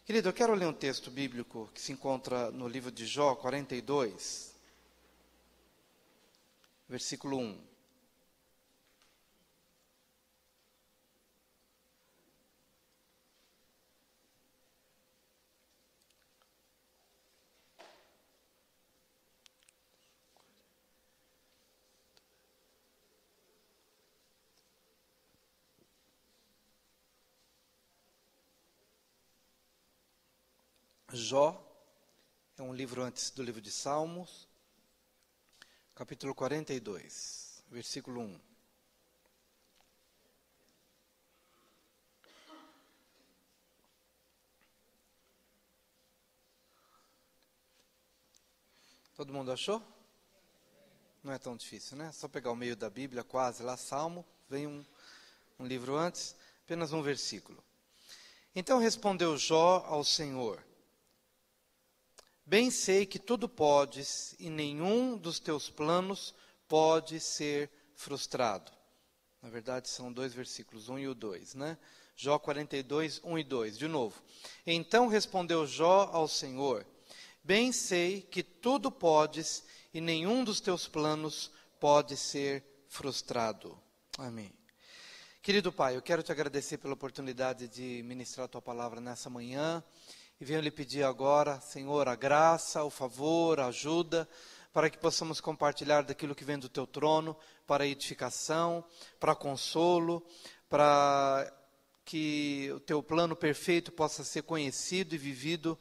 Querido, eu quero ler um texto bíblico que se encontra no livro de Jó 42, versículo 1. Jó é um livro antes do livro de Salmos, capítulo 42, versículo 1. Todo mundo achou? Não é tão difícil, né? Só pegar o meio da Bíblia, quase lá, Salmo, vem um livro antes, apenas um versículo. Então respondeu Jó ao Senhor: Bem sei que tudo podes e nenhum dos teus planos pode ser frustrado. Na verdade, são dois versículos, 1 e o 2, né? Jó 42, 1 e 2, de novo. Então respondeu Jó ao Senhor: Bem sei que tudo podes e nenhum dos teus planos pode ser frustrado. Amém. Querido Pai, eu quero te agradecer pela oportunidade de ministrar a tua palavra nessa manhã. E venho lhe pedir agora, Senhor, a graça, o favor, a ajuda, para que possamos compartilhar daquilo que vem do teu trono, para edificação, para consolo, para que o teu plano perfeito possa ser conhecido e vivido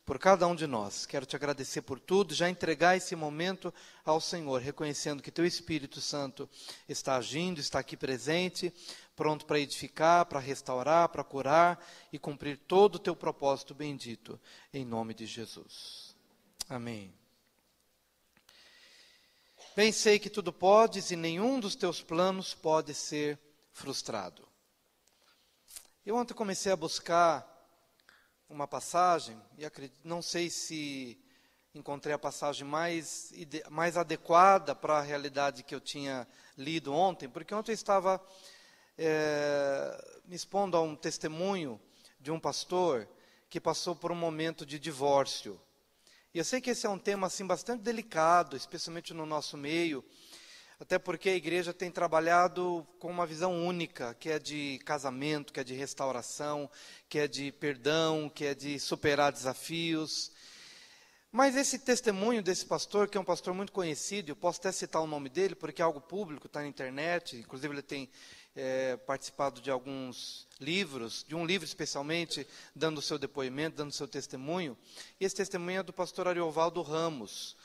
por cada um de nós. Quero te agradecer por tudo, já entregar esse momento ao Senhor, reconhecendo que teu Espírito Santo está agindo, está aqui presente, pronto para edificar, para restaurar, para curar e cumprir todo o teu propósito bendito, em nome de Jesus. Amém. Bem sei que tudo podes e nenhum dos teus planos pode ser frustrado. Eu ontem comecei a buscar uma passagem, e não sei se encontrei a passagem mais adequada para a realidade que eu tinha lido ontem, porque ontem eu estava me expondo a um testemunho de um pastor que passou por um momento de divórcio. E eu sei que esse é um tema assim, bastante delicado, especialmente no nosso meio, até porque a igreja tem trabalhado com uma visão única, que é de casamento, que é de restauração, que é de perdão, que é de superar desafios. Mas esse testemunho desse pastor, que é um pastor muito conhecido, eu posso até citar o nome dele, porque é algo público, está na internet, inclusive ele tem participado de alguns livros, de um livro especialmente, dando o seu depoimento, dando o seu testemunho. E esse testemunho é do pastor Ariovaldo Ramos.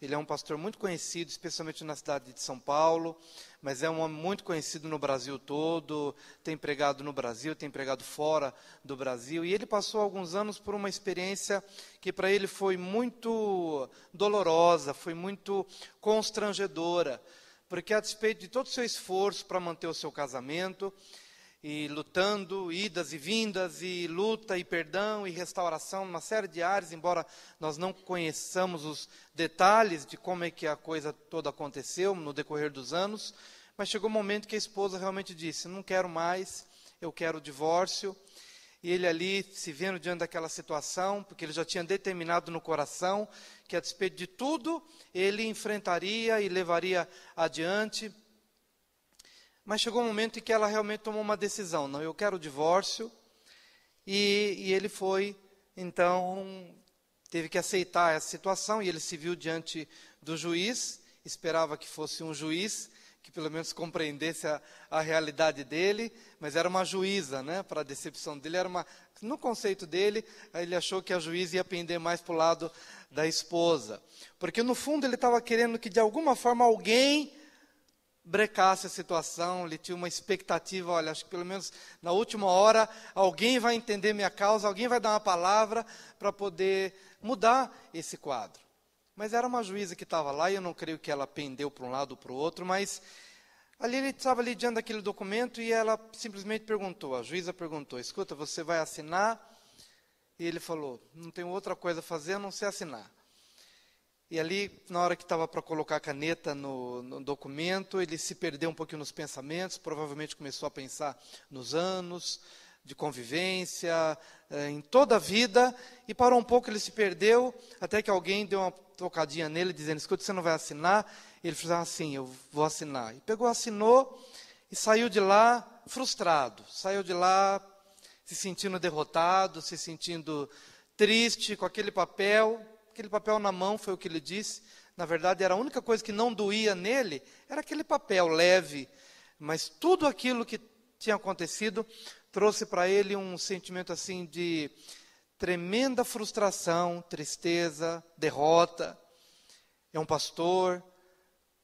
Ele é um pastor muito conhecido, especialmente na cidade de São Paulo, mas é um homem muito conhecido no Brasil todo, tem pregado no Brasil, tem pregado fora do Brasil, e ele passou alguns anos por uma experiência que para ele foi muito dolorosa, foi muito constrangedora, porque a despeito de todo o seu esforço para manter o seu casamento, e lutando, idas e vindas, e luta, e perdão, e restauração, uma série de áreas, embora nós não conheçamos os detalhes de como é que a coisa toda aconteceu no decorrer dos anos, mas chegou um momento que a esposa realmente disse: não quero mais, eu quero o divórcio. E ele ali, se vendo diante daquela situação, porque ele já tinha determinado no coração que a despeito de tudo, ele enfrentaria e levaria adiante. Mas chegou um momento em que ela realmente tomou uma decisão: não, eu quero o divórcio. E ele foi, então, teve que aceitar essa situação, e ele se viu diante do juiz, esperava que fosse um juiz que pelo menos compreendesse a realidade dele, mas era uma juíza, né? Para a decepção dele, no conceito dele, ele achou que a juíza ia pender mais para o lado da esposa, porque no fundo ele estava querendo que de alguma forma alguém brecasse a situação. Ele tinha uma expectativa: olha, acho que pelo menos na última hora alguém vai entender minha causa, alguém vai dar uma palavra para poder mudar esse quadro. Mas era uma juíza que estava lá, e eu não creio que ela pendeu para um lado ou para o outro, mas ali ele estava ali diante daquele documento, e ela simplesmente perguntou, a juíza perguntou: escuta, você vai assinar? E ele falou: não tenho outra coisa a fazer a não ser assinar. E ali, na hora que estava para colocar a caneta no documento, ele se perdeu um pouquinho nos pensamentos, provavelmente começou a pensar nos anos, de convivência, em toda a vida, e parou um pouco, ele se perdeu, até que alguém deu uma tocadinha nele, dizendo, escuta, você não vai assinar? Ele falou assim, eu vou assinar. E pegou, assinou, e saiu de lá frustrado, saiu de lá se sentindo derrotado, se sentindo triste, com aquele papel na mão, foi o que ele disse. Na verdade, era a única coisa que não doía nele, era aquele papel leve, mas tudo aquilo que tinha acontecido trouxe para ele um sentimento assim de tremenda frustração, tristeza, derrota. É um pastor,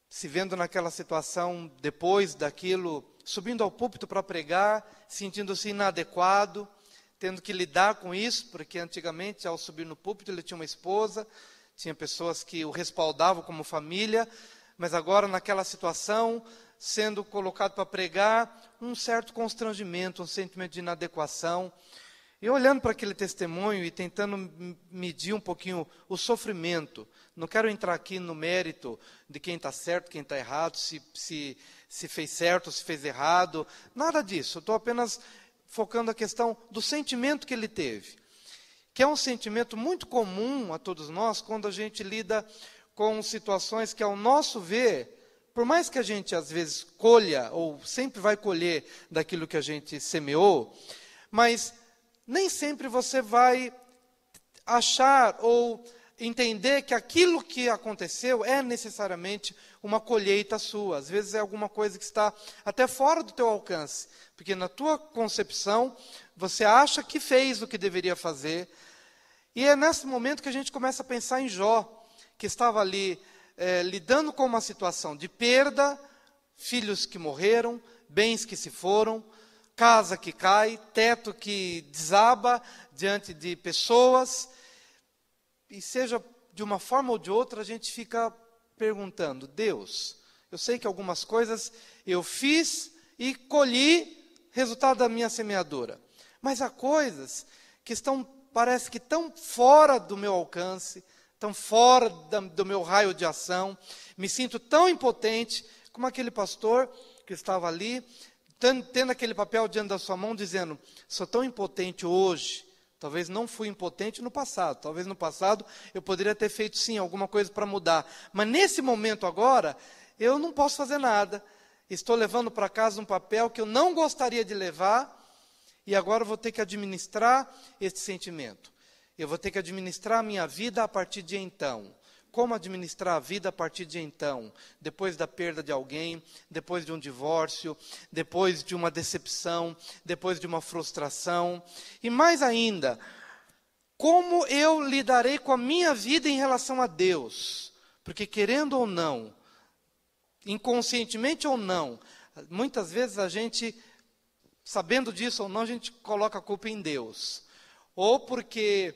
se vendo naquela situação, depois daquilo, subindo ao púlpito para pregar, sentindo-se inadequado, tendo que lidar com isso, porque antigamente, ao subir no púlpito, ele tinha uma esposa, tinha pessoas que o respaldavam como família, mas agora, naquela situação, sendo colocado para pregar, um certo constrangimento, um sentimento de inadequação. E olhando para aquele testemunho e tentando medir um pouquinho o sofrimento, não quero entrar aqui no mérito de quem está certo, quem está errado, se fez certo, se fez errado, nada disso. Estou apenas focando a questão do sentimento que ele teve, que é um sentimento muito comum a todos nós quando a gente lida com situações que, ao nosso ver, por mais que a gente às vezes colha, ou sempre vai colher daquilo que a gente semeou, mas nem sempre você vai achar ou entender que aquilo que aconteceu é necessariamente uma colheita sua. Às vezes é alguma coisa que está até fora do teu alcance, porque na tua concepção você acha que fez o que deveria fazer. E é nesse momento que a gente começa a pensar em Jó, que estava ali lidando com uma situação de perda, filhos que morreram, bens que se foram, casa que cai, teto que desaba diante de pessoas, e seja de uma forma ou de outra, a gente fica perguntando, Deus, eu sei que algumas coisas eu fiz e colhi resultado da minha semeadura, mas há coisas que estão, parece que tão fora do meu alcance, tão fora do meu raio de ação, me sinto tão impotente, como aquele pastor que estava ali, tendo aquele papel diante da sua mão, dizendo, sou tão impotente hoje, talvez não fui impotente no passado, talvez no passado eu poderia ter feito sim, alguma coisa para mudar, mas nesse momento agora, eu não posso fazer nada, estou levando para casa um papel que eu não gostaria de levar, e agora eu vou ter que administrar esse sentimento. Eu vou ter que administrar a minha vida a partir de então. Como administrar a vida a partir de então? Depois da perda de alguém, depois de um divórcio, depois de uma decepção, depois de uma frustração. E mais ainda, como eu lidarei com a minha vida em relação a Deus? Porque querendo ou não, inconscientemente ou não, muitas vezes a gente, sabendo disso ou não, a gente coloca a culpa em Deus. Ou porque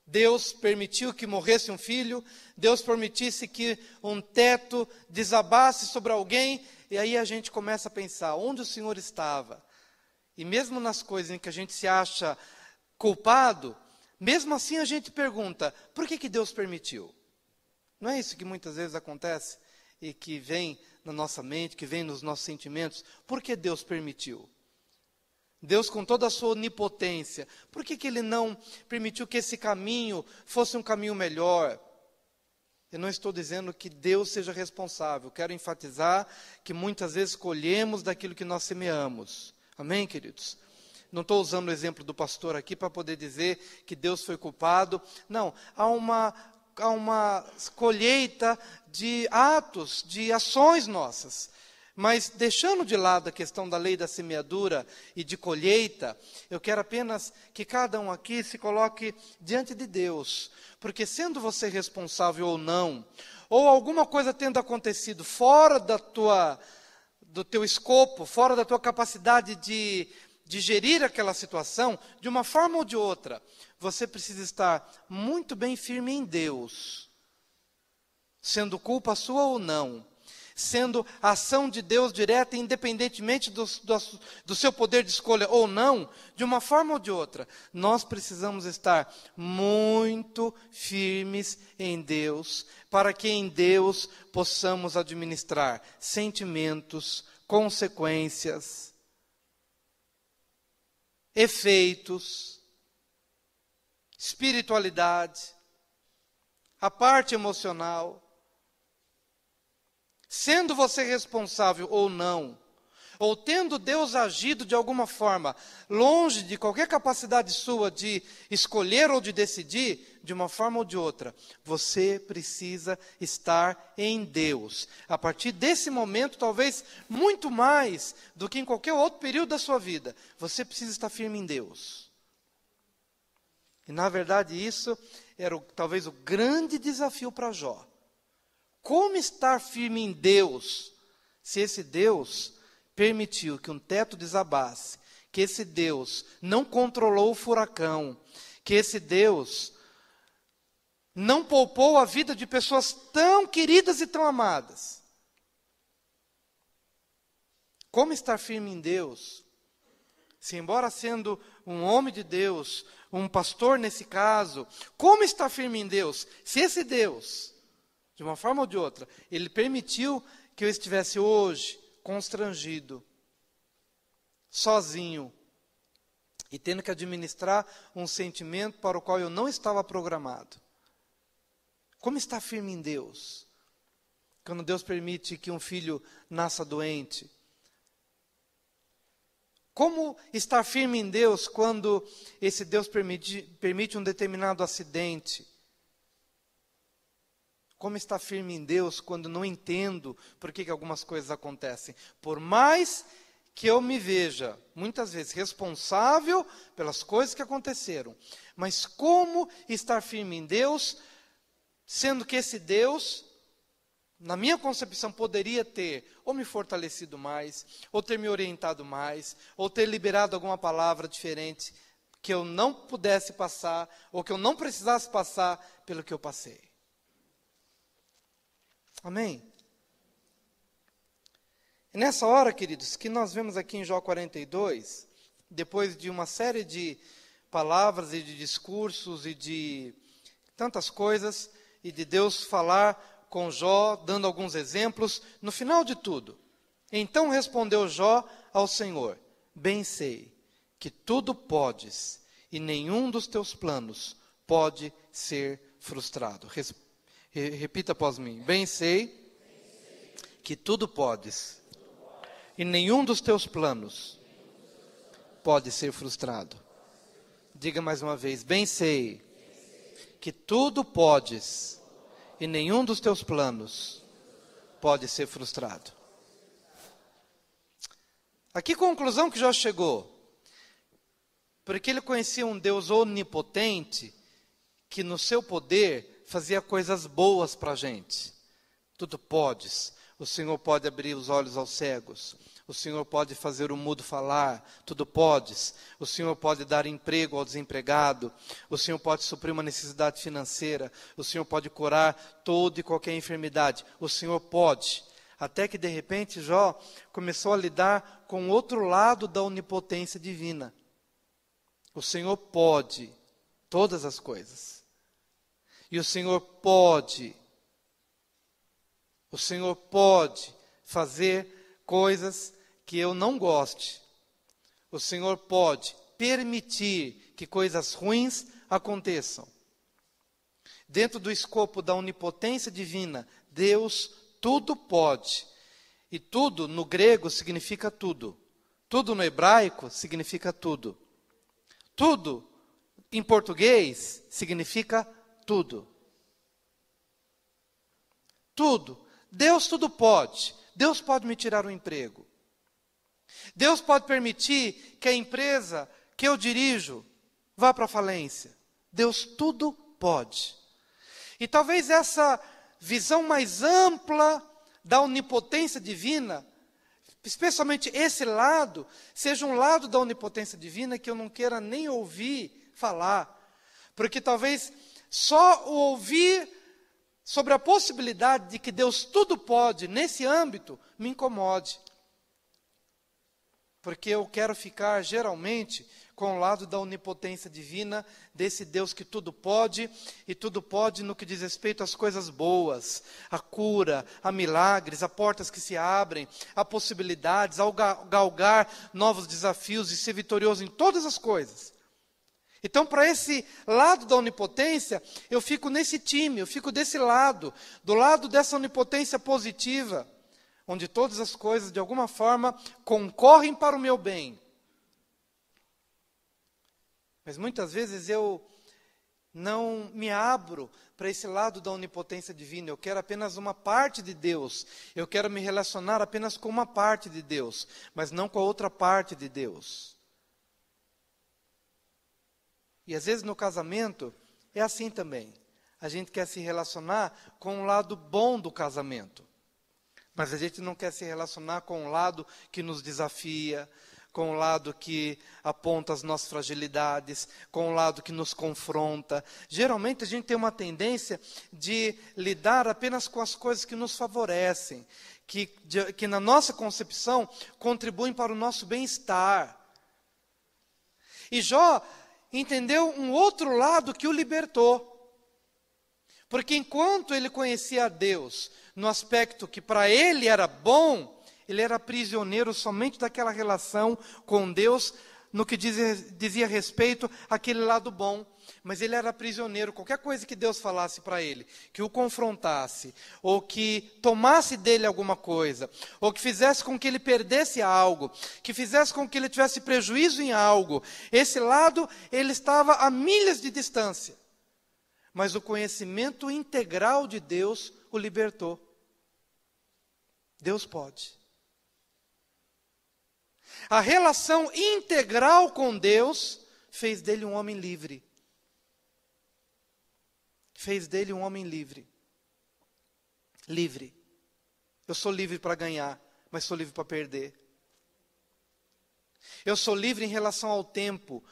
Deus permitiu que morresse um filho, Deus permitisse que um teto desabasse sobre alguém, e aí a gente começa a pensar, onde o Senhor estava? E mesmo nas coisas em que a gente se acha culpado, mesmo assim a gente pergunta, por que Deus permitiu? Não é isso que muitas vezes acontece, e que vem na nossa mente, que vem nos nossos sentimentos? Por que Deus permitiu? Deus, com toda a sua onipotência, por que Ele não permitiu que esse caminho fosse um caminho melhor? Eu não estou dizendo que Deus seja responsável, quero enfatizar que muitas vezes colhemos daquilo que nós semeamos. Amém, queridos? Não estou usando o exemplo do pastor aqui para poder dizer que Deus foi culpado. Não, há uma colheita de atos, de ações nossas. Mas, deixando de lado a questão da lei da semeadura e de colheita, eu quero apenas que cada um aqui se coloque diante de Deus. Porque, sendo você responsável ou não, ou alguma coisa tendo acontecido fora do teu escopo, fora da tua capacidade de gerir aquela situação, de uma forma ou de outra, você precisa estar muito bem firme em Deus. Sendo culpa sua ou não. Sendo a ação de Deus direta, independentemente do seu poder de escolha ou não, de uma forma ou de outra, nós precisamos estar muito firmes em Deus, para que em Deus possamos administrar sentimentos, consequências. efeitos, espiritualidade, a parte emocional. Sendo você responsável ou não, ou tendo Deus agido de alguma forma, longe de qualquer capacidade sua de escolher ou de decidir, de uma forma ou de outra, você precisa estar em Deus. A partir desse momento, talvez muito mais do que em qualquer outro período da sua vida, você precisa estar firme em Deus. E na verdade isso era talvez o grande desafio para Jó. Como estar firme em Deus, se esse Deus permitiu que um teto desabasse, que esse Deus não controlou o furacão, que esse Deus não poupou a vida de pessoas tão queridas e tão amadas? Como estar firme em Deus, se embora sendo um homem de Deus, um pastor nesse caso, como estar firme em Deus, se esse Deus, de uma forma ou de outra, Ele permitiu que eu estivesse hoje constrangido, sozinho, e tendo que administrar um sentimento para o qual eu não estava programado. Como estar firme em Deus? Quando Deus permite que um filho nasça doente. Como estar firme em Deus quando esse Deus permite um determinado acidente? Como estar firme em Deus quando não entendo por que algumas coisas acontecem? Por mais que eu me veja, muitas vezes, responsável pelas coisas que aconteceram. Mas como estar firme em Deus, sendo que esse Deus, na minha concepção, poderia ter ou me fortalecido mais, ou ter me orientado mais, ou ter liberado alguma palavra diferente que eu não pudesse passar, ou que eu não precisasse passar pelo que eu passei. Amém? E nessa hora, queridos, que nós vemos aqui em Jó 42, depois de uma série de palavras e de discursos e de tantas coisas, e de Deus falar com Jó, dando alguns exemplos, no final de tudo, então respondeu Jó ao Senhor: bem sei que tudo podes, e nenhum dos teus planos pode ser frustrado. Repita após mim. Bem sei que tudo podes, e nenhum dos teus planos pode ser frustrado. Diga mais uma vez. Bem sei que tudo podes, e nenhum dos teus planos pode ser frustrado. A que conclusão que Jó chegou? Porque ele conhecia um Deus onipotente, que no seu poder fazia coisas boas para a gente. Tudo podes. O Senhor pode abrir os olhos aos cegos. O Senhor pode fazer o mudo falar. Tudo podes. O Senhor pode dar emprego ao desempregado. O Senhor pode suprir uma necessidade financeira. O Senhor pode curar toda e qualquer enfermidade. O Senhor pode. Até que de repente Jó começou a lidar com outro lado da onipotência divina. O Senhor pode todas as coisas. E o Senhor pode fazer coisas que eu não goste. O Senhor pode permitir que coisas ruins aconteçam. Dentro do escopo da onipotência divina, Deus tudo pode. E tudo no grego significa tudo. Tudo no hebraico significa tudo. Tudo em português significa tudo. Tudo. Deus tudo pode. Deus pode me tirar o emprego. Deus pode permitir que a empresa que eu dirijo vá para a falência. Deus tudo pode. E talvez essa visão mais ampla da onipotência divina, especialmente esse lado, seja um lado da onipotência divina que eu não queira nem ouvir falar. Porque talvez só o ouvir sobre a possibilidade de que Deus tudo pode nesse âmbito me incomode. porque eu quero ficar, geralmente, com o lado da onipotência divina, desse Deus que tudo pode, e tudo pode no que diz respeito às coisas boas, a cura, a milagres, a portas que se abrem, a possibilidades, ao galgar novos desafios e ser vitorioso em todas as coisas. Então, para esse lado da onipotência, eu fico nesse time, eu fico desse lado, do lado dessa onipotência positiva, onde todas as coisas, de alguma forma, concorrem para o meu bem. Mas muitas vezes eu não me abro para esse lado da onipotência divina. Eu quero apenas uma parte de Deus. Eu quero me relacionar apenas com uma parte de Deus, mas não com a outra parte de Deus. E às vezes no casamento é assim também. A gente quer se relacionar com o lado bom do casamento, mas a gente não quer se relacionar com o lado que nos desafia, com o lado que aponta as nossas fragilidades, com o lado que nos confronta. Geralmente a gente tem uma tendência de lidar apenas com as coisas que nos favorecem, que na nossa concepção contribuem para o nosso bem-estar. E Jó entendeu um outro lado que o libertou. Porque enquanto ele conhecia a Deus no aspecto que para ele era bom, ele era prisioneiro somente daquela relação com Deus, no que dizia respeito àquele lado bom. Mas ele era prisioneiro. Qualquer coisa que Deus falasse para ele, que o confrontasse, ou que tomasse dele alguma coisa, ou que fizesse com que ele perdesse algo, que fizesse com que ele tivesse prejuízo em algo, esse lado ele estava a milhas de distância. Mas o conhecimento integral de Deus o libertou. Deus pode. A relação integral com Deus fez dele um homem livre. Fez dele um homem livre. Livre. Eu sou livre para ganhar, mas sou livre para perder. Eu sou livre em relação ao tempo.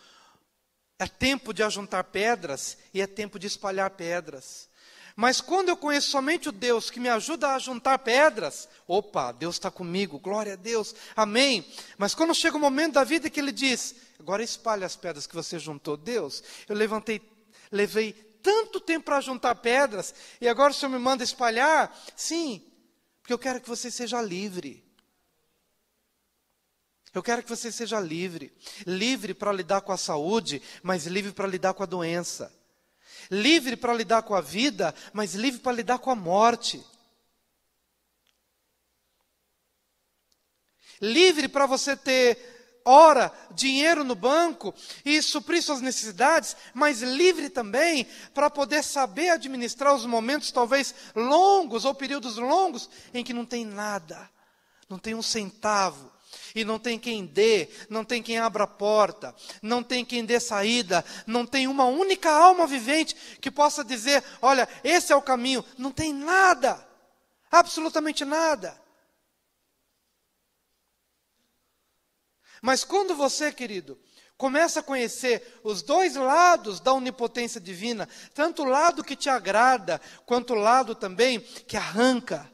É tempo de ajuntar pedras e é tempo de espalhar pedras. Mas quando eu conheço somente o Deus que me ajuda a juntar pedras, opa, Deus está comigo, glória a Deus, amém. Mas quando chega o momento da vida que Ele diz, agora espalha as pedras que você juntou, Deus, eu levei tanto tempo para juntar pedras, e agora o Senhor me manda espalhar? Sim, porque eu quero que você seja livre. Eu quero que você seja livre. Livre para lidar com a saúde, mas livre para lidar com a doença. Livre para lidar com a vida, mas livre para lidar com a morte. Livre para você ter dinheiro no banco e suprir suas necessidades, mas livre também para poder saber administrar os momentos talvez longos ou períodos longos em que não tem nada, não tem um centavo. E não tem quem dê, não tem quem abra a porta, não tem quem dê saída, não tem uma única alma vivente que possa dizer, olha, esse é o caminho. Não tem nada, absolutamente nada. Mas quando você, querido, começa a conhecer os dois lados da onipotência divina, tanto o lado que te agrada, quanto o lado também que arranca.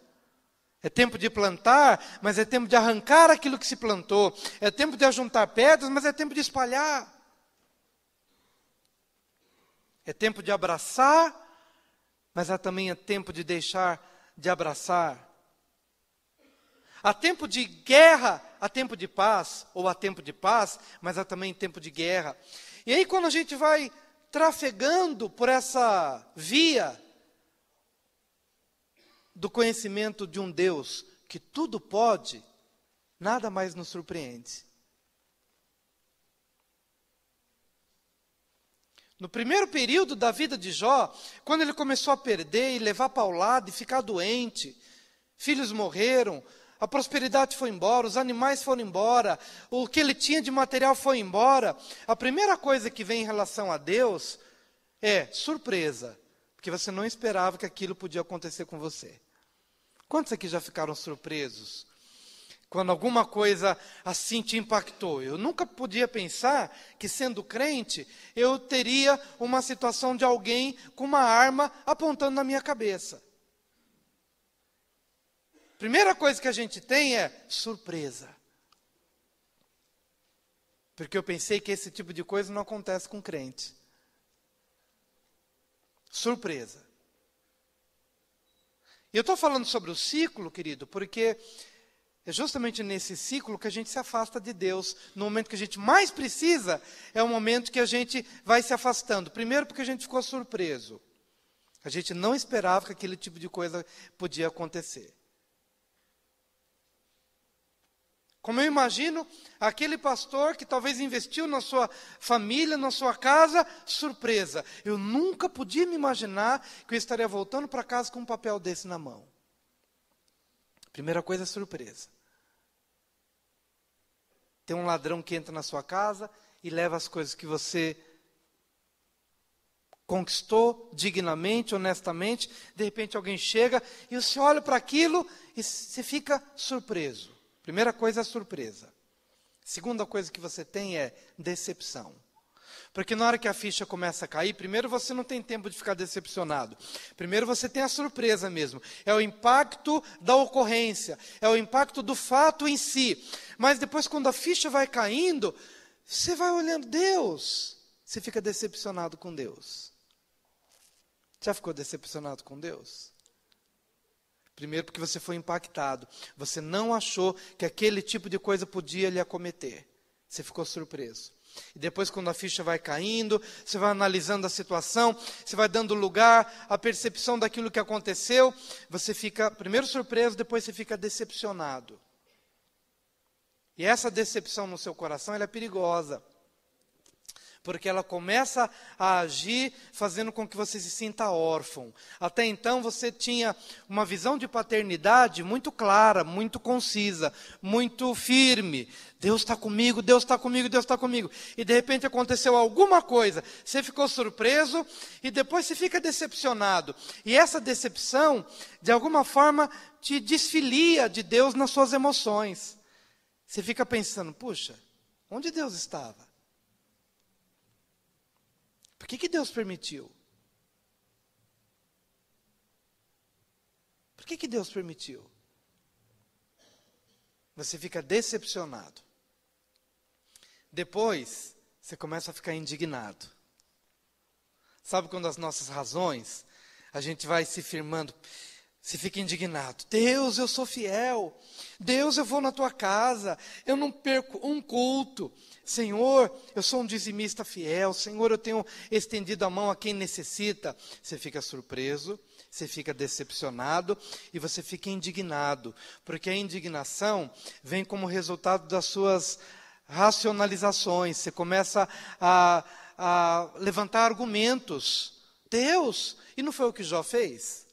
É tempo de plantar, mas é tempo de arrancar aquilo que se plantou. É tempo de ajuntar pedras, mas é tempo de espalhar. É tempo de abraçar, mas também é tempo de deixar de abraçar. Há tempo de guerra, há tempo de paz, ou há tempo de paz, mas há também tempo de guerra. E aí quando a gente vai trafegando por essa via do conhecimento de um Deus que tudo pode, nada mais nos surpreende. No primeiro período da vida de Jó, quando ele começou a perder e levar paulada e ficar doente, filhos morreram, a prosperidade foi embora, os animais foram embora, o que ele tinha de material foi embora, a primeira coisa que vem em relação a Deus é surpresa, porque você não esperava que aquilo podia acontecer com você. Quantos aqui já ficaram surpresos quando alguma coisa assim te impactou? Eu nunca podia pensar que, sendo crente, eu teria uma situação de alguém com uma arma apontando na minha cabeça. Primeira coisa que a gente tem é surpresa. Porque eu pensei que esse tipo de coisa não acontece com crente. Surpresa. E eu estou falando sobre o ciclo, querido, porque é justamente nesse ciclo que a gente se afasta de Deus. No momento que a gente mais precisa, é o momento que a gente vai se afastando. Primeiro porque a gente ficou surpreso. A gente não esperava que aquele tipo de coisa podia acontecer. Como eu imagino, aquele pastor que talvez investiu na sua família, na sua casa, surpresa. Eu nunca podia me imaginar que eu estaria voltando para casa com um papel desse na mão. Primeira coisa é surpresa. Tem um ladrão que entra na sua casa e leva as coisas que você conquistou dignamente, honestamente. De repente alguém chega e você olha para aquilo e você fica surpreso. Primeira coisa é surpresa. Segunda coisa que você tem é decepção. Porque na hora que a ficha começa a cair, primeiro você não tem tempo de ficar decepcionado. Primeiro você tem a surpresa mesmo. É o impacto da ocorrência. É o impacto do fato em si. Mas depois, quando a ficha vai caindo, você vai olhando, Deus. Você fica decepcionado com Deus. Já ficou decepcionado com Deus? Primeiro porque você foi impactado. Você não achou que aquele tipo de coisa podia lhe acometer. Você ficou surpreso. E depois, quando a ficha vai caindo, você vai analisando a situação, você vai dando lugar à percepção daquilo que aconteceu, você fica primeiro surpreso, depois você fica decepcionado. E essa decepção no seu coração, ela é perigosa. Porque ela começa a agir fazendo com que você se sinta órfão. Até então você tinha uma visão de paternidade muito clara, muito concisa, muito firme. Deus está comigo, Deus está comigo, Deus está comigo. E de repente aconteceu alguma coisa, você ficou surpreso e depois você fica decepcionado. E essa decepção, de alguma forma, te desfilia de Deus nas suas emoções. Você fica pensando, puxa, onde Deus estava? Por que Deus permitiu? Por que Deus permitiu? Você fica decepcionado. Depois, você começa a ficar indignado. Sabe quando as nossas razões, a gente vai se firmando, você fica indignado. Deus, eu sou fiel. Deus, eu vou na tua casa. Eu não perco um culto. Senhor, eu sou um dizimista fiel. Senhor, eu tenho estendido a mão a quem necessita. Você fica surpreso, você fica decepcionado e você fica indignado. Porque a indignação vem como resultado das suas racionalizações. Você começa a levantar argumentos. Deus, e não foi o que Jó fez?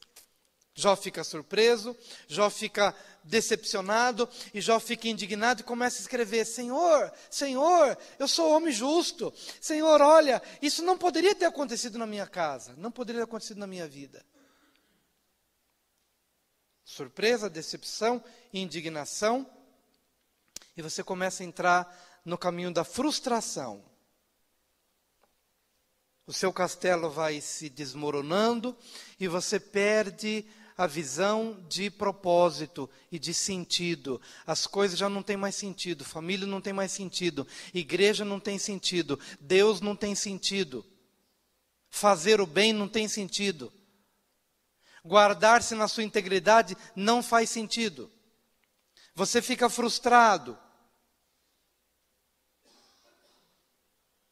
Jó fica surpreso, Jó fica decepcionado, e Jó fica indignado e começa a escrever, Senhor, Senhor, eu sou homem justo, Senhor, olha, isso não poderia ter acontecido na minha casa, não poderia ter acontecido na minha vida. Surpresa, decepção, indignação, e você começa a entrar no caminho da frustração. O seu castelo vai se desmoronando, e você perde a visão de propósito e de sentido. As coisas já não têm mais sentido, família não tem mais sentido, igreja não tem sentido, Deus não tem sentido, fazer o bem não tem sentido, guardar-se na sua integridade não faz sentido. Você fica frustrado,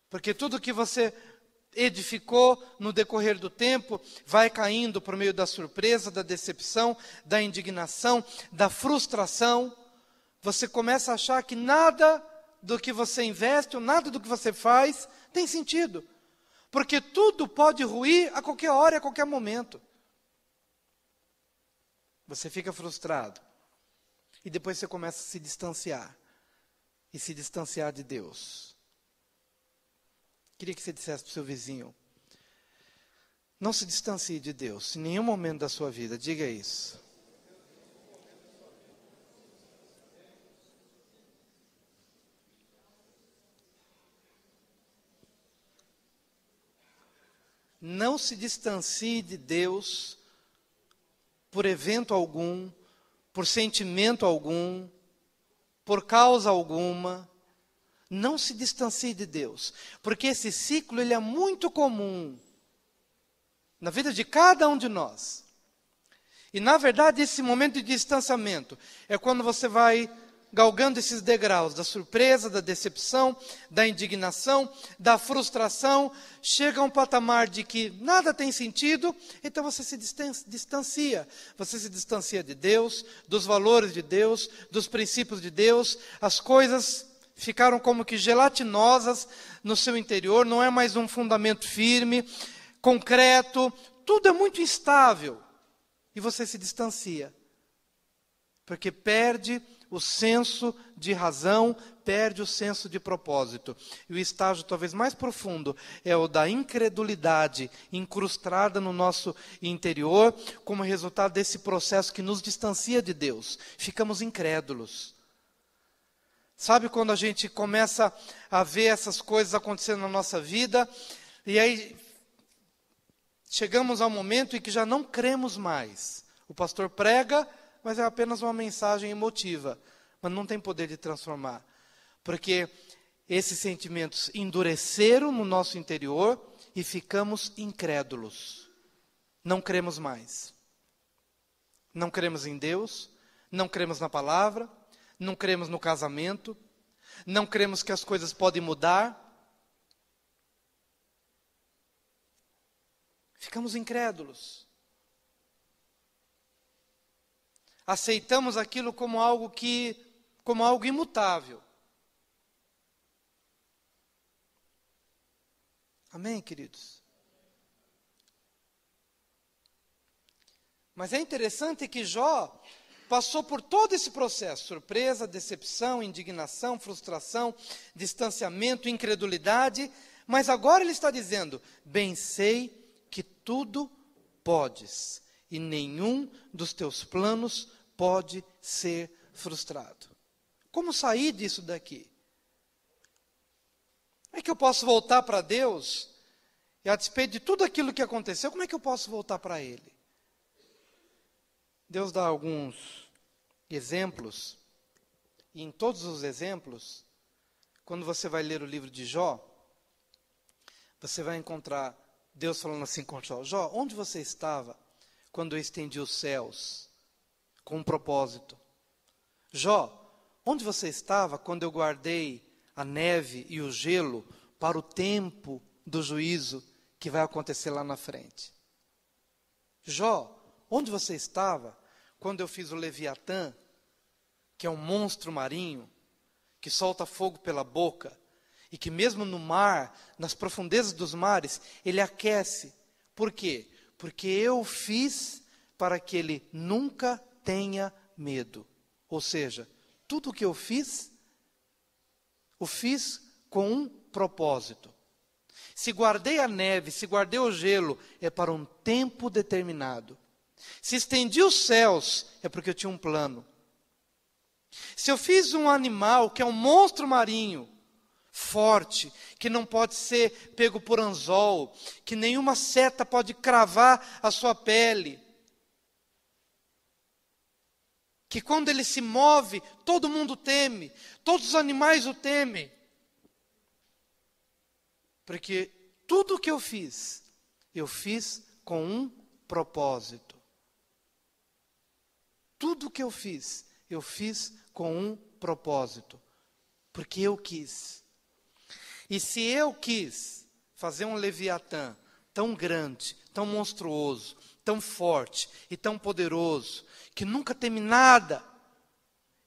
porque tudo que você edificou no decorrer do tempo, vai caindo por meio da surpresa, da decepção, da indignação, da frustração. Você começa a achar que nada do que você investe, ou nada do que você faz, tem sentido. Porque tudo pode ruir a qualquer hora e a qualquer momento. Você fica frustrado. E depois você começa a se distanciar. E se distanciar de Deus. Queria que você dissesse para o seu vizinho, não se distancie de Deus, em nenhum momento da sua vida, diga isso. Não se distancie de Deus por evento algum, por sentimento algum, por causa alguma. Não se distancie de Deus, porque esse ciclo ele é muito comum na vida de cada um de nós. E, na verdade, esse momento de distanciamento é quando você vai galgando esses degraus da surpresa, da decepção, da indignação, da frustração, chega a um patamar de que nada tem sentido, então você se distancia. Você se distancia de Deus, dos valores de Deus, dos princípios de Deus, as coisas ficaram como que gelatinosas no seu interior, não é mais um fundamento firme, concreto, tudo é muito instável. E você se distancia, porque perde o senso de razão, perde o senso de propósito. E o estágio talvez mais profundo é o da incredulidade incrustada no nosso interior, como resultado desse processo que nos distancia de Deus. Ficamos incrédulos. Sabe quando a gente começa a ver essas coisas acontecendo na nossa vida, e aí chegamos ao momento em que já não cremos mais. O pastor prega, mas é apenas uma mensagem emotiva, mas não tem poder de transformar. Porque esses sentimentos endureceram no nosso interior e ficamos incrédulos. Não cremos mais. Não cremos em Deus, não cremos na palavra, não cremos no casamento, não cremos que as coisas podem mudar. Ficamos incrédulos. Aceitamos aquilo como algo imutável. Amém, queridos? Mas é interessante que Jó passou por todo esse processo: surpresa, decepção, indignação, frustração, distanciamento, incredulidade. Mas agora ele está dizendo: bem sei que tudo podes, e nenhum dos teus planos pode ser frustrado. Como sair disso daqui? Como é que eu posso voltar para Deus? E a despeito de tudo aquilo que aconteceu, como é que eu posso voltar para Ele? Deus dá alguns exemplos, e em todos os exemplos, quando você vai ler o livro de Jó, você vai encontrar Deus falando assim com Jó: Jó, onde você estava quando eu estendi os céus com um propósito? Jó, onde você estava quando eu guardei a neve e o gelo para o tempo do juízo que vai acontecer lá na frente? Jó, onde você estava quando eu fiz o Leviatã, que é um monstro marinho, que solta fogo pela boca, e que mesmo no mar, nas profundezas dos mares, ele aquece? Por quê? Porque eu fiz para que ele nunca tenha medo. Ou seja, tudo o que eu fiz, o fiz com um propósito. Se guardei a neve, se guardei o gelo, é para um tempo determinado. Se estendi os céus, é porque eu tinha um plano. Se eu fiz um animal que é um monstro marinho, forte, que não pode ser pego por anzol, que nenhuma seta pode cravar a sua pele, que quando ele se move, todo mundo teme, todos os animais o temem, porque tudo o que eu fiz com um propósito. Tudo o que eu fiz com um propósito, porque eu quis. E se eu quis fazer um Leviatã tão grande, tão monstruoso, tão forte e tão poderoso, que nunca teme nada,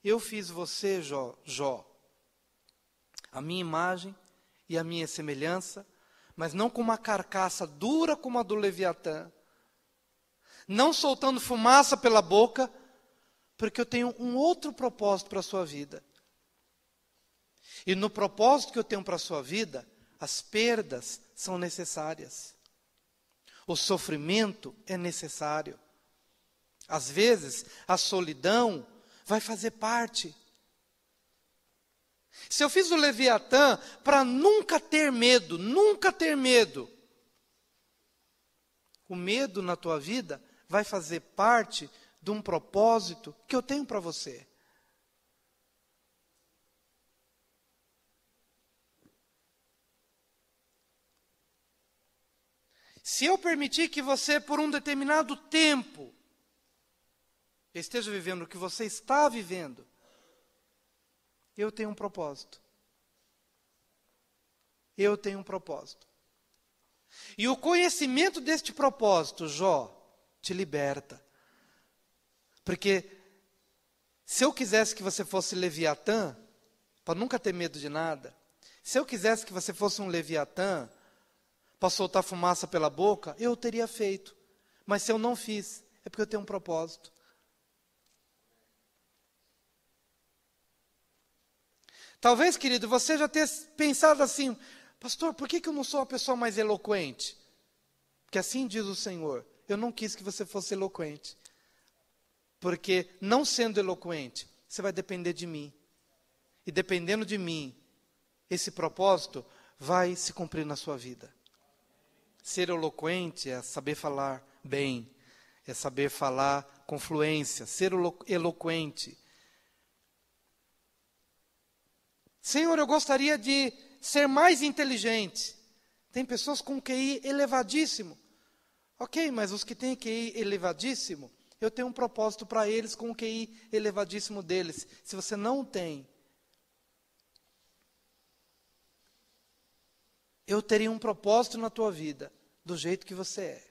eu fiz você, Jó, a minha imagem e a minha semelhança, mas não com uma carcaça dura como a do Leviatã, não soltando fumaça pela boca, porque eu tenho um outro propósito para a sua vida. E no propósito que eu tenho para a sua vida, as perdas são necessárias. O sofrimento é necessário. Às vezes, a solidão vai fazer parte. Se eu fiz o Leviatã para nunca ter medo, o medo na tua vida vai fazer parte de um propósito que eu tenho para você. se eu permitir que você, por um determinado tempo, esteja vivendo o que você está vivendo, eu tenho um propósito. Eu tenho um propósito. E o conhecimento deste propósito, Jó, te liberta. Porque se eu quisesse que você fosse Leviatã, para nunca ter medo de nada, se eu quisesse que você fosse um Leviatã, para soltar fumaça pela boca, eu teria feito. Mas se eu não fiz, é porque eu tenho um propósito. Talvez, querido, você já tenha pensado assim, pastor, por que eu não sou a pessoa mais eloquente? Porque assim diz o Senhor, eu não quis que você fosse eloquente. Porque não sendo eloquente, você vai depender de mim. E dependendo de mim, esse propósito vai se cumprir na sua vida. Ser eloquente é saber falar bem, é saber falar com fluência, ser eloquente. Senhor, eu gostaria de ser mais inteligente. Tem pessoas com QI elevadíssimo. Ok, mas os que têm QI elevadíssimo, eu tenho um propósito para eles com o QI elevadíssimo deles. Se você não tem, eu teria um propósito na tua vida, do jeito que você é.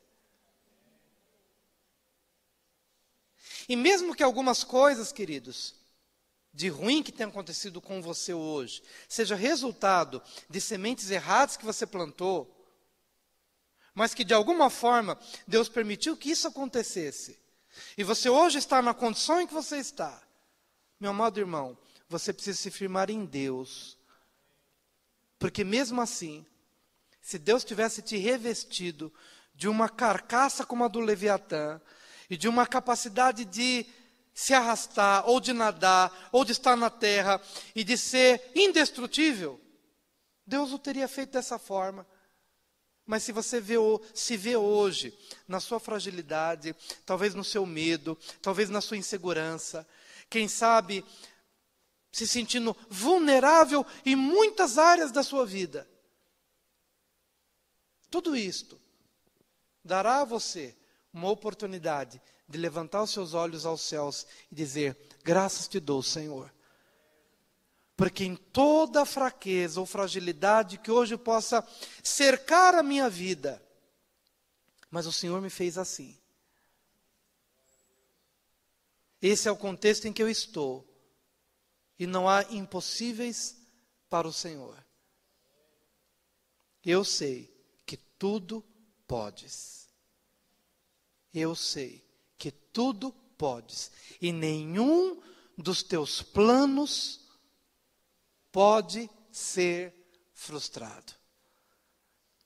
E mesmo que algumas coisas, queridos, de ruim que tem acontecido com você hoje, seja resultado de sementes erradas que você plantou, mas que de alguma forma Deus permitiu que isso acontecesse, e você hoje está na condição em que você está, meu amado irmão, você precisa se firmar em Deus, porque mesmo assim, se Deus tivesse te revestido de uma carcaça como a do Leviatã, e de uma capacidade de se arrastar, ou de nadar, ou de estar na terra, e de ser indestrutível, Deus o teria feito dessa forma. Mas se você se vê hoje, na sua fragilidade, talvez no seu medo, talvez na sua insegurança, quem sabe se sentindo vulnerável em muitas áreas da sua vida, tudo isto dará a você uma oportunidade de levantar os seus olhos aos céus e dizer, graças te dou, Senhor. Porque em toda fraqueza ou fragilidade que hoje possa cercar a minha vida, mas o Senhor me fez assim. Esse é o contexto em que eu estou. E não há impossíveis para o Senhor. Eu sei que tudo podes. Eu sei que tudo podes. E nenhum dos teus planos pode ser frustrado.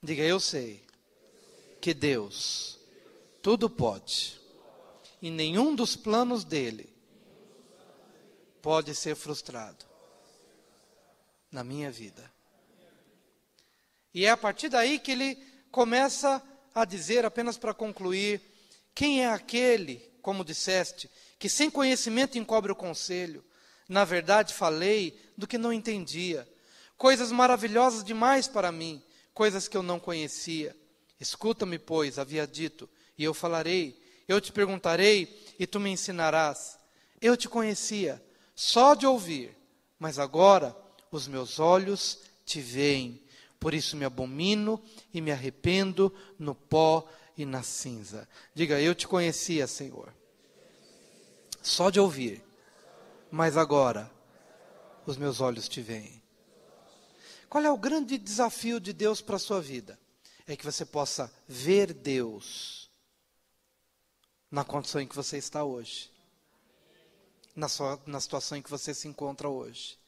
Diga, eu sei que Deus tudo pode. E nenhum dos planos dele pode ser frustrado na minha vida. E é a partir daí que ele começa a dizer, apenas para concluir, quem é aquele, como disseste, que sem conhecimento encobre o conselho? Na verdade falei do que não entendia, coisas maravilhosas demais para mim, coisas que eu não conhecia. Escuta-me, pois, havia dito, e eu falarei, eu te perguntarei, e tu me ensinarás. Eu te conhecia, só de ouvir, mas agora os meus olhos te veem. Por isso me abomino e me arrependo no pó e na cinza. Diga, eu te conhecia, Senhor, só de ouvir, mas agora os meus olhos te veem. Qual é o grande desafio de Deus para a sua vida? É que você possa ver Deus na condição em que você está hoje, na situação em que você se encontra hoje.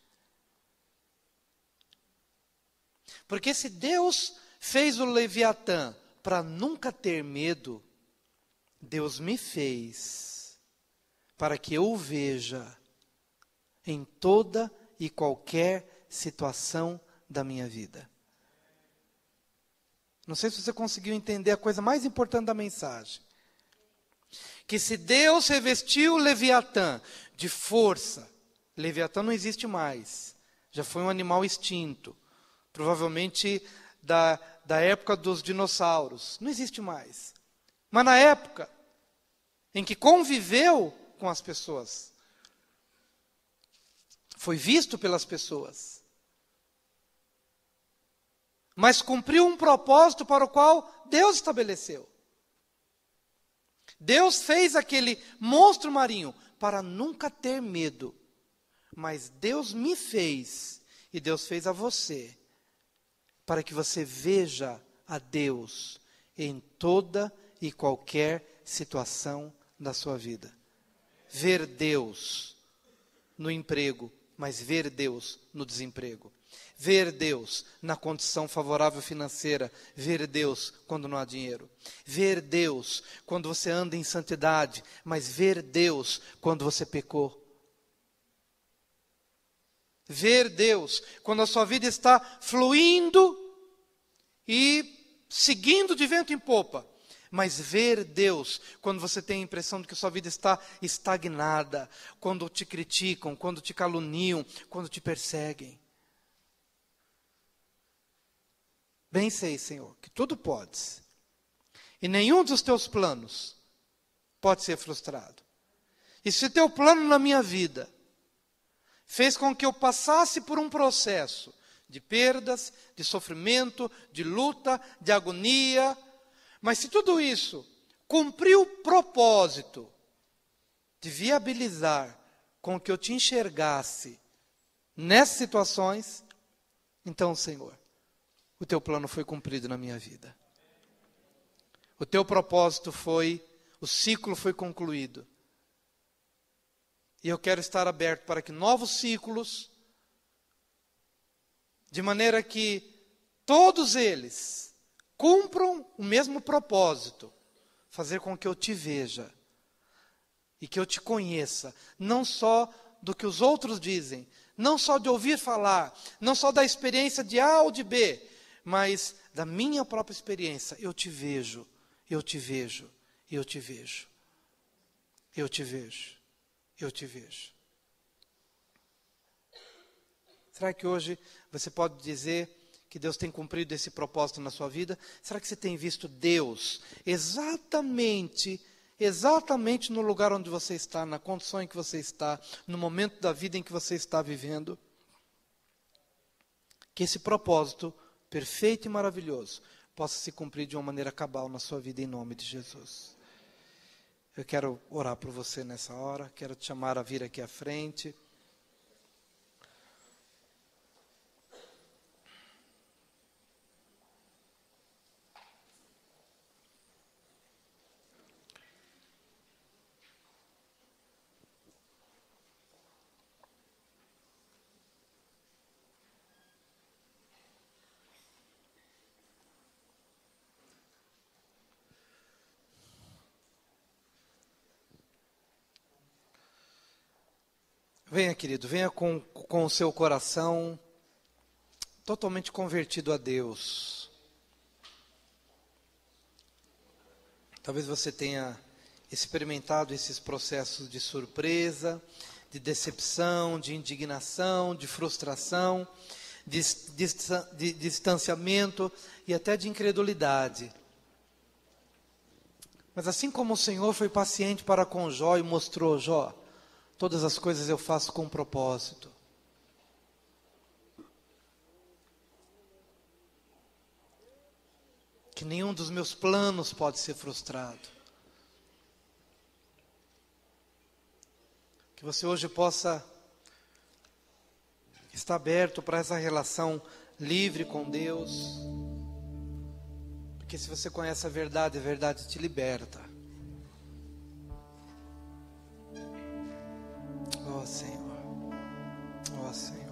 Porque se Deus fez o Leviatã para nunca ter medo, Deus me fez para que eu o veja em toda e qualquer situação da minha vida. Não sei se você conseguiu entender a coisa mais importante da mensagem. Que se Deus revestiu o Leviatã de força, Leviatã não existe mais, já foi um animal extinto. Provavelmente da época dos dinossauros. Não existe mais. Mas na época em que conviveu com as pessoas, foi visto pelas pessoas, mas cumpriu um propósito para o qual Deus estabeleceu. Deus fez aquele monstro marinho para nunca ter medo, mas Deus me fez, e Deus fez a você, para que você veja a Deus em toda e qualquer situação da sua vida. Ver Deus no emprego, mas ver Deus no desemprego. Ver Deus na condição favorável financeira, ver Deus quando não há dinheiro. Ver Deus quando você anda em santidade, mas ver Deus quando você pecou. Ver Deus quando a sua vida está fluindo e seguindo de vento em popa. Mas ver Deus quando você tem a impressão de que a sua vida está estagnada, quando te criticam, quando te caluniam, quando te perseguem. Bem sei, Senhor, que tudo podes, e nenhum dos teus planos pode ser frustrado. E se teu plano na minha vida fez com que eu passasse por um processo de perdas, de sofrimento, de luta, de agonia, mas se tudo isso cumpriu o propósito de viabilizar com que eu te enxergasse nessas situações, então, Senhor, o teu plano foi cumprido na minha vida. O teu propósito o ciclo foi concluído. E eu quero estar aberto para que novos ciclos, de maneira que todos eles cumpram o mesmo propósito, fazer com que eu te veja e que eu te conheça, não só do que os outros dizem, não só de ouvir falar, não só da experiência de A ou de B, mas da minha própria experiência. Eu te vejo, eu te vejo, eu te vejo, eu te vejo, eu te vejo. Será que hoje você pode dizer que Deus tem cumprido esse propósito na sua vida? Será que você tem visto Deus exatamente no lugar onde você está, na condição em que você está, no momento da vida em que você está vivendo? Que esse propósito perfeito e maravilhoso possa se cumprir de uma maneira cabal na sua vida, em nome de Jesus. Eu quero orar por você nessa hora, quero te chamar a vir aqui à frente. Venha, querido, venha com o seu coração totalmente convertido a Deus. Talvez você tenha experimentado esses processos de surpresa, de decepção, de indignação, de frustração, de distanciamento e até de incredulidade. Mas assim como o Senhor foi paciente para com Jó e mostrou: Jó, todas as coisas eu faço com propósito. Que nenhum dos meus planos pode ser frustrado. Que você hoje possa estar aberto para essa relação livre com Deus. Porque se você conhece a verdade te liberta. Ó Senhor, ó Senhor.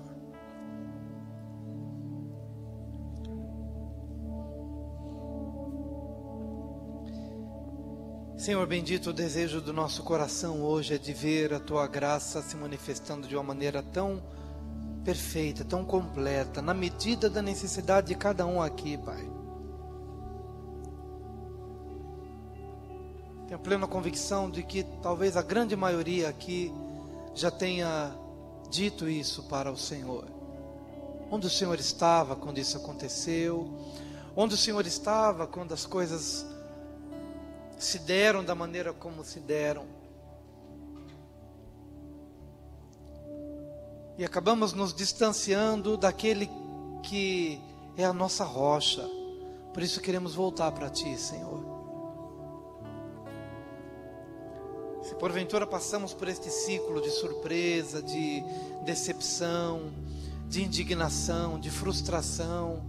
Senhor bendito, o desejo do nosso coração hoje é de ver a Tua graça se manifestando de uma maneira tão perfeita, tão completa, na medida da necessidade de cada um aqui, Pai. Tenho plena convicção de que talvez a grande maioria aqui já tenha dito isso para o Senhor. onde o Senhor estava quando isso aconteceu, onde o Senhor estava quando as coisas se deram da maneira como se deram. E acabamos nos distanciando daquele que é a nossa rocha. Por isso queremos voltar para Ti, Senhor. Se porventura passamos por este ciclo de surpresa, de decepção, de indignação, de frustração,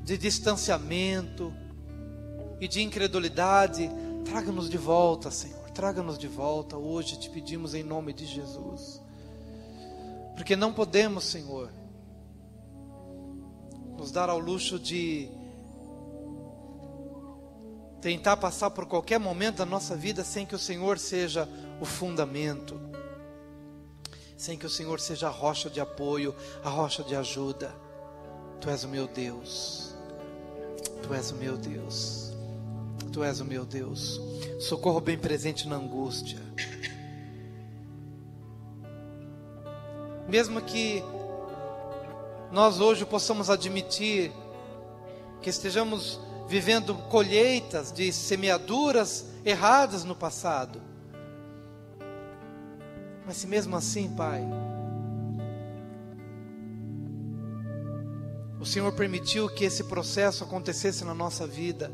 de distanciamento e de incredulidade, traga-nos de volta, Senhor. Traga-nos de volta hoje, te pedimos em nome de Jesus. Porque não podemos, Senhor, nos dar ao luxo de tentar passar por qualquer momento da nossa vida sem que o Senhor seja o fundamento, sem que o Senhor seja a rocha de apoio, a rocha de ajuda. Tu és o meu Deus, Tu és o meu Deus, Tu és o meu Deus, socorro bem presente na angústia. Mesmo que nós hoje possamos admitir que estejamos vivendo colheitas de semeaduras erradas no passado, mas se mesmo assim, Pai, o Senhor permitiu que esse processo acontecesse na nossa vida,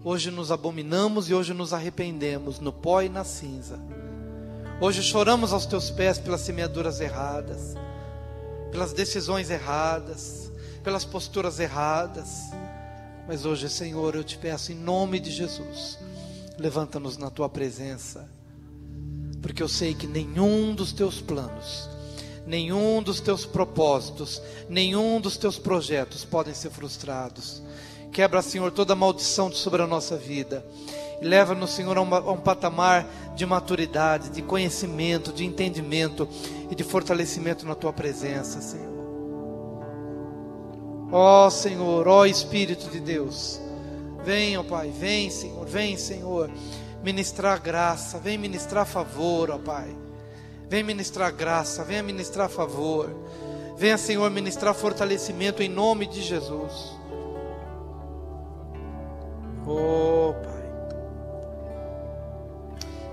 hoje nos abominamos e hoje nos arrependemos no pó e na cinza. Hoje choramos aos Teus pés pelas semeaduras erradas, pelas decisões erradas, pelas posturas erradas. Mas hoje, Senhor, eu te peço em nome de Jesus, levanta-nos na Tua presença, porque eu sei que nenhum dos Teus planos, nenhum dos Teus propósitos, nenhum dos Teus projetos podem ser frustrados. Quebra, Senhor, toda maldição sobre a nossa vida e leva-nos, Senhor, a um patamar de maturidade, de conhecimento, de entendimento e de fortalecimento na Tua presença, Senhor. Ó Senhor, ó Espírito de Deus, vem, ó Pai, vem, Senhor, ministrar graça, vem ministrar favor, ó Pai, vem ministrar graça, venha ministrar favor, venha, Senhor, ministrar fortalecimento em nome de Jesus. Ó Pai,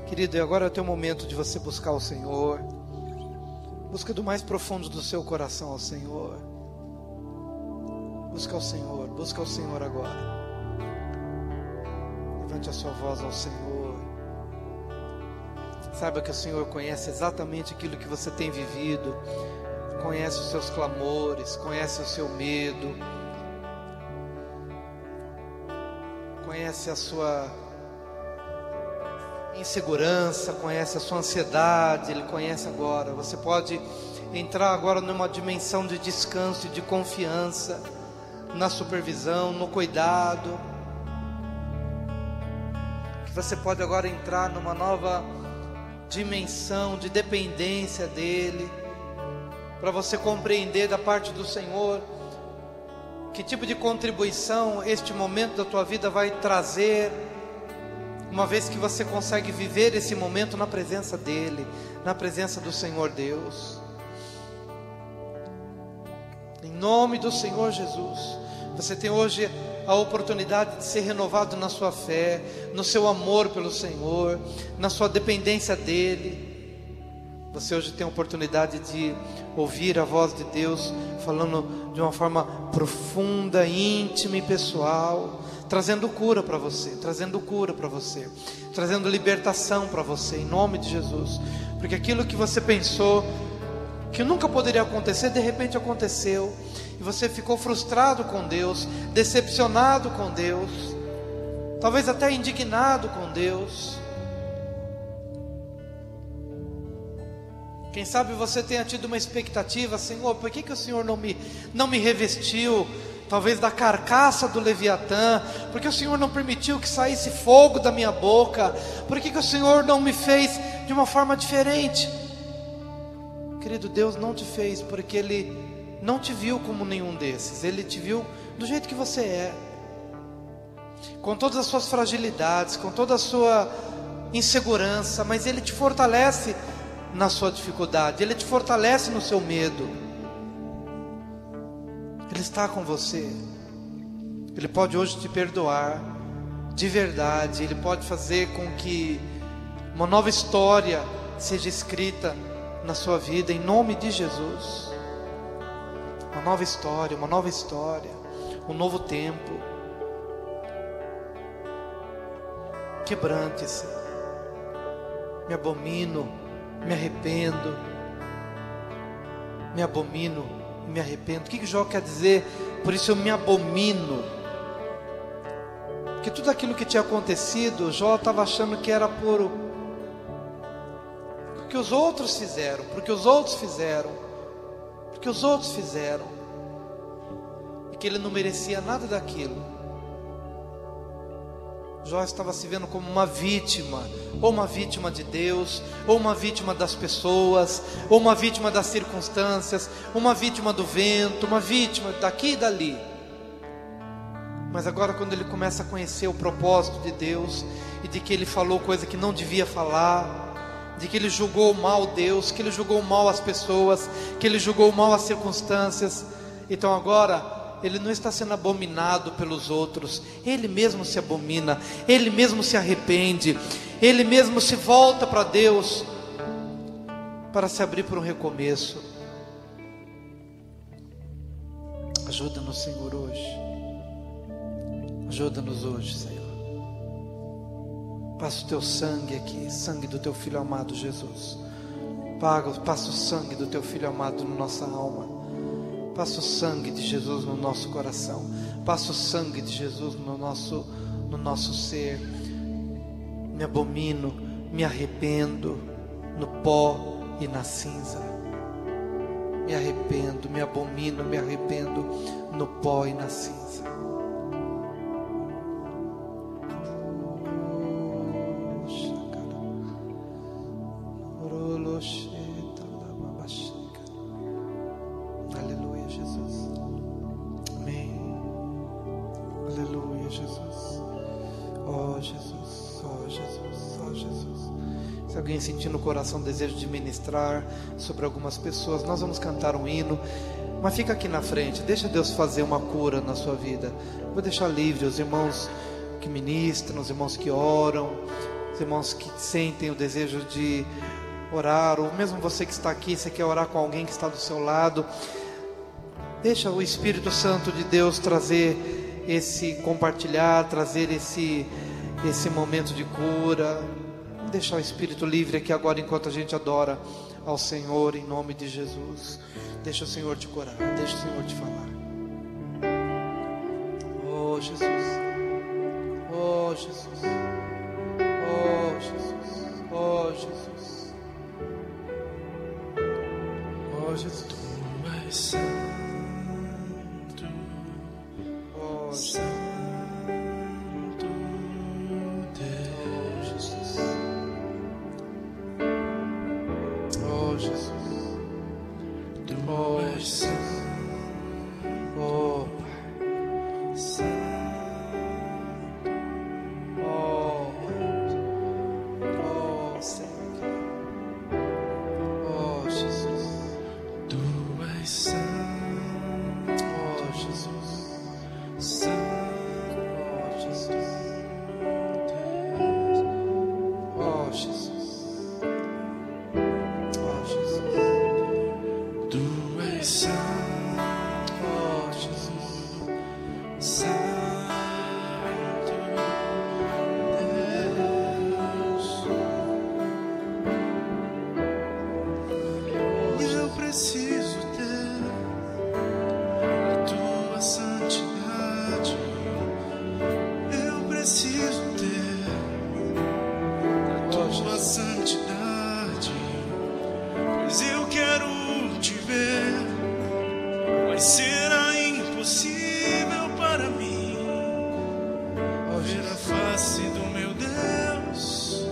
querido, e agora é o teu momento de você buscar o Senhor, busca do mais profundo do seu coração ao Senhor. Busca o Senhor agora. Levante a sua voz ao Senhor. Saiba que o Senhor conhece exatamente aquilo que você tem vivido, conhece os seus clamores, conhece o seu medo, conhece a sua insegurança, conhece a sua ansiedade. Ele conhece agora. Você pode entrar agora numa dimensão de descanso e de confiança, na supervisão, no cuidado, que você pode agora entrar numa nova dimensão de dependência dEle, para você compreender da parte do Senhor que tipo de contribuição este momento da tua vida vai trazer, uma vez que você consegue viver esse momento na presença dEle, na presença do Senhor Deus. Em nome do Senhor Jesus, você tem hoje a oportunidade de ser renovado na sua fé, no seu amor pelo Senhor, na sua dependência dEle. Você hoje tem a oportunidade de ouvir a voz de Deus falando de uma forma profunda, íntima e pessoal, trazendo cura para você, trazendo libertação para você, em nome de Jesus. Porque aquilo que você pensou que nunca poderia acontecer, de repente aconteceu, e você ficou frustrado com Deus, decepcionado com Deus, talvez até indignado com Deus. Quem sabe você tenha tido uma expectativa: Senhor, por que o Senhor não me revestiu, talvez da carcaça do Leviatã? Por que o Senhor não permitiu que saísse fogo da minha boca? Por que o Senhor não me fez de uma forma diferente? Querido, Deus não te fez porque Ele não te viu como nenhum desses. Ele te viu do jeito que você é, com todas as suas fragilidades, com toda a sua insegurança, mas Ele te fortalece na sua dificuldade, Ele te fortalece no seu medo. Ele está com você. Ele pode hoje te perdoar, de verdade. Ele pode fazer com que uma nova história seja escrita na sua vida, em nome de Jesus. Uma nova história, um novo tempo. Quebrante-se. Me abomino, me arrependo. Me abomino e me arrependo. O que Jó quer dizer? Por isso eu me abomino. Porque tudo aquilo que tinha acontecido, Jó estava achando que era porque os outros fizeram, porque os outros fizeram, e que ele não merecia nada daquilo. Jó estava se vendo como uma vítima, ou uma vítima de Deus, ou uma vítima das pessoas, ou uma vítima das circunstâncias, uma vítima do vento, uma vítima daqui e dali. Mas agora, quando ele começa a conhecer o propósito de Deus, e de que ele falou coisa que não devia falar, de que ele julgou mal Deus, que ele julgou mal as pessoas, que ele julgou mal as circunstâncias, então agora ele não está sendo abominado pelos outros, ele mesmo se abomina, ele mesmo se arrepende, ele mesmo se volta para Deus, para se abrir para um recomeço. Ajuda-nos, Senhor, hoje. Ajuda-nos hoje, Senhor. Passa o teu sangue aqui, sangue do teu Filho amado Jesus. Passa o sangue do teu Filho amado na nossa alma. Passa o sangue de Jesus no nosso coração. Passa o sangue de Jesus no nosso ser. Me abomino, me arrependo no pó e na cinza. Me arrependo, me abomino, me arrependo no pó e na cinza. Aleluia, Jesus. Amém. Aleluia, Jesus. Oh, Jesus. Oh, Jesus. Oh, Jesus. Se alguém sentir no coração o desejo de ministrar sobre algumas pessoas, nós vamos cantar um hino, mas fica aqui na frente, deixa Deus fazer uma cura na sua vida. Vou deixar livre os irmãos que ministram, os irmãos que oram, os irmãos que sentem o desejo de orar, ou mesmo você que está aqui, você quer orar com alguém que está do seu lado. Deixa o Espírito Santo de Deus trazer esse compartilhar, trazer esse momento de cura. Deixar o Espírito livre aqui agora, enquanto a gente adora ao Senhor, em nome de Jesus. Deixa o Senhor te curar, deixa o Senhor te falar. Oh, Jesus. Oh, Jesus. Oh, Jesus. Oh, Jesus. Oh, Jesus. Tu és santo, Oh, Jesus. santo Deus. Oh, Jesus. Tu Oh, és Jesus. santo, Oh, santo. oh, oh, Senhor. Oh, Jesus. Tu és santo, Oh, Jesus. santo Oh, Jesus. Deus. Oh, Jesus. Oh, Jesus. Tu és santo, Oh, Jesus. santo Deus. E eu preciso ter a tua santidade. Eu preciso ter a tua santidade, pois eu quero te ver, mas será impossível para mim ver a face do meu Deus,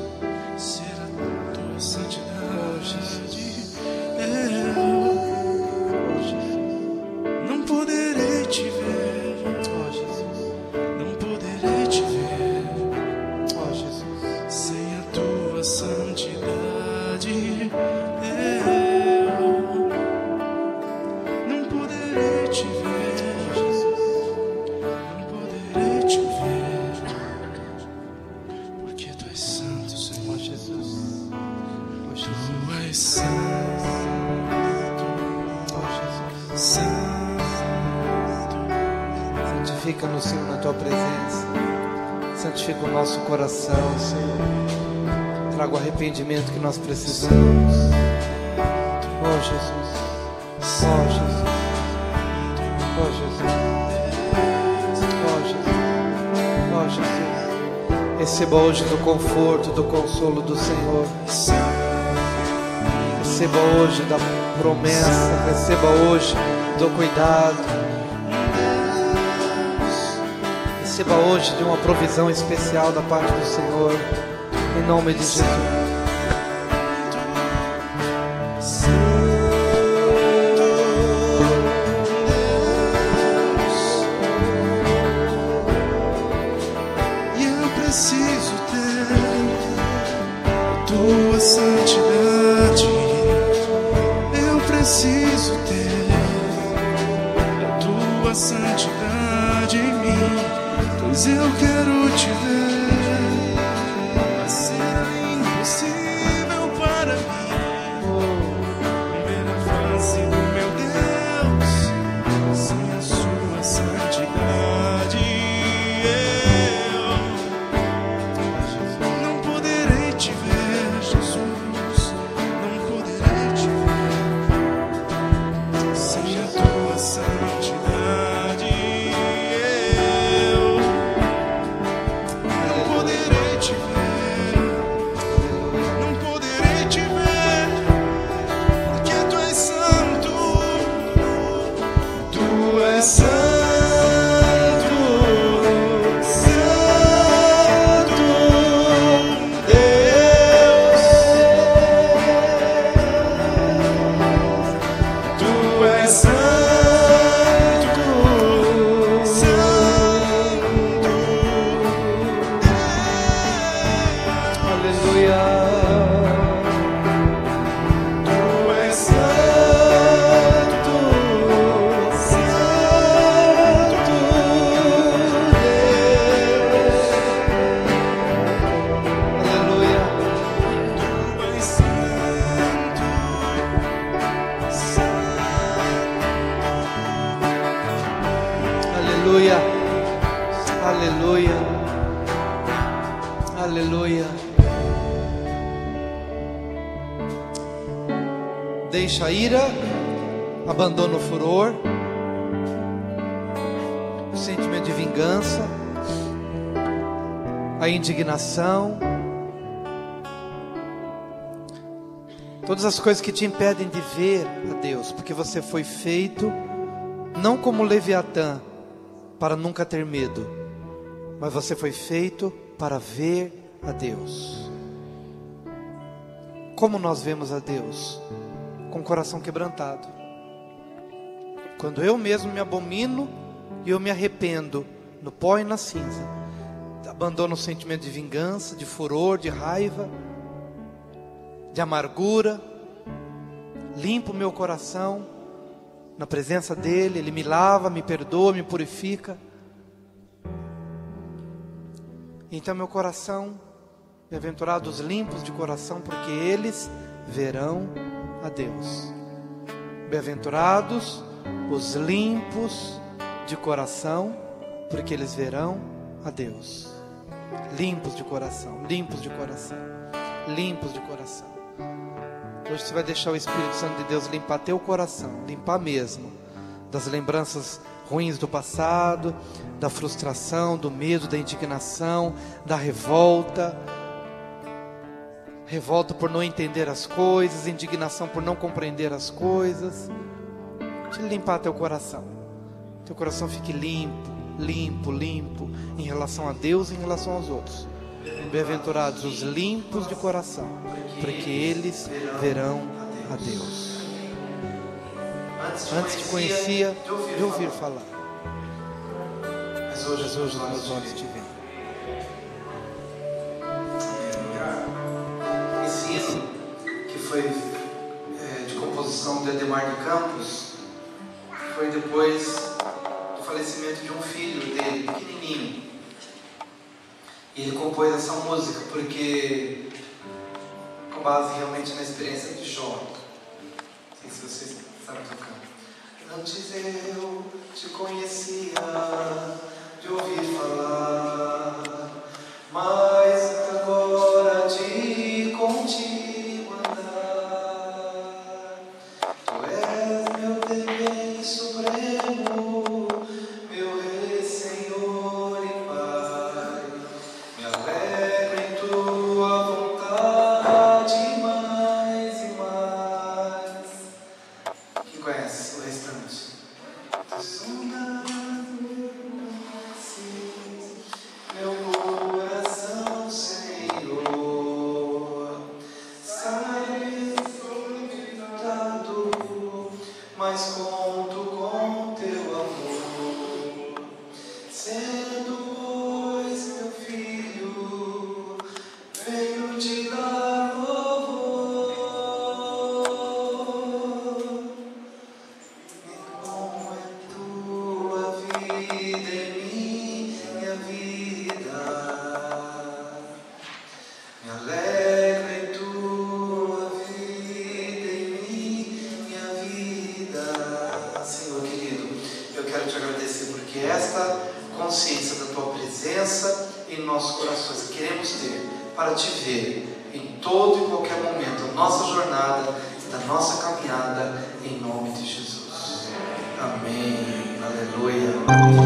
ser a tua santidade. Eu não poderei te ver, Oh, Jesus. não poderei te ver Oh, Jesus. sem a tua santidade. Eu não poderei te ver Santifica-nos, Senhor, na Tua presença. Santifica o nosso coração, Senhor. Traga o arrependimento que nós precisamos. Oh, Jesus. Oh, Jesus. Oh, Jesus. Oh, Jesus. Oh, Jesus. Receba hoje do conforto, do consolo do Senhor. Receba hoje da promessa. Receba hoje do cuidado. Receba hoje de uma provisão especial da parte do Senhor, em nome de Jesus. E eu preciso ter a tua santidade. Eu preciso ter a tua santidade em mim. Pois eu quero te ver, mas será impossível para mim ver a face do meu Deus sem a sua santidade. Eu não poderei te ver, Jesus, não poderei te ver sem a tua santidade. Aleluia, aleluia. Deixa a ira, abandona o furor, o sentimento de vingança, a indignação, todas as coisas que te impedem de ver a Deus, porque você foi feito não como Leviatã, para nunca ter medo, mas você foi feito para ver a Deus. Como nós vemos a Deus? Com o coração quebrantado. Quando eu mesmo me abomino e eu me arrependo no pó e na cinza, abandono o sentimento de vingança, de furor, de raiva, de amargura, limpo o meu coração na presença dele. Ele me lava, me perdoa, me purifica. Então meu coração, bem-aventurados os limpos de coração, porque eles verão a Deus. Bem-aventurados os limpos de coração, porque eles verão a Deus. Limpos de coração, limpos de coração, limpos de coração. Hoje você vai deixar o Espírito Santo de Deus limpar teu coração, limpar mesmo, das lembranças ruins do passado, da frustração, do medo, da indignação, da revolta. Revolta por não entender as coisas, indignação por não compreender as coisas. Deixa Ele limpar teu coração. Teu coração fique limpo, limpo, limpo, em relação a Deus e em relação aos outros. Bem-aventurados os limpos de coração, porque eles verão a Deus. Antes te conhecia de ouvir falar, mas hoje os meus olhos te veem. Esse hino, que foi de composição de Ademar de Campos, foi depois do falecimento de um filho dele, pequenininho. E ele compôs essa música porque, com base realmente na experiência de Jó. Não sei se vocês sabem tocar. Antes eu te conhecia que esta consciência da tua presença em nossos corações queremos ter para te ver em todo e qualquer momento da nossa jornada, da nossa caminhada, em nome de Jesus. Amém. Aleluia.